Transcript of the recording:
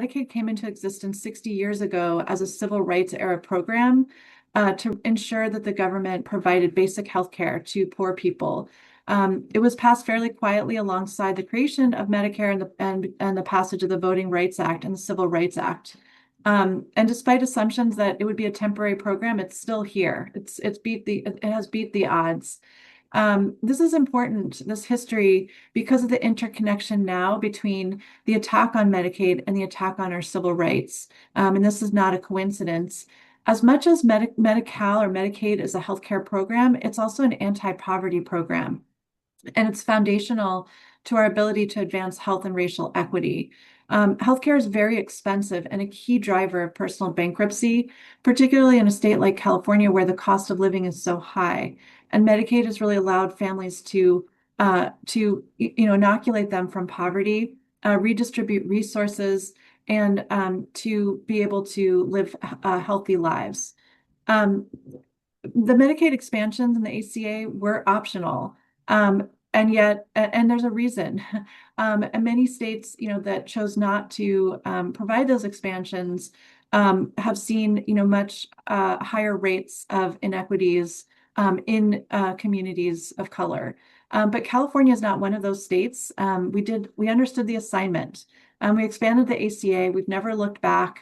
Medicaid came into existence 60 years ago as a civil rights era program to ensure that the government provided basic health care to poor people. It was passed fairly quietly alongside the creation of Medicare and the passage of the Voting Rights Act and the Civil Rights Act. And despite assumptions that it would be a temporary program, it's still here. It has beat the odds. This is important, this history, because of the interconnection now between the attack on Medicaid and the attack on our civil rights. And this is not a coincidence. As much as Medi-Cal or Medicaid is a healthcare program, it's also an anti-poverty program. And it's foundational to our ability to advance health and racial equity. Healthcare is very expensive and a key driver of personal bankruptcy, particularly in a state like California where the cost of living is so high. And Medicaid has really allowed families to inoculate them from poverty, redistribute resources, and to be able to live healthy lives. The Medicaid expansions in the ACA were optional. And yet, and there's a reason. And many states, that chose not to provide those expansions have seen, much higher rates of inequities in communities of color. But California is not one of those states. We understood the assignment. We expanded the ACA. We've never looked back.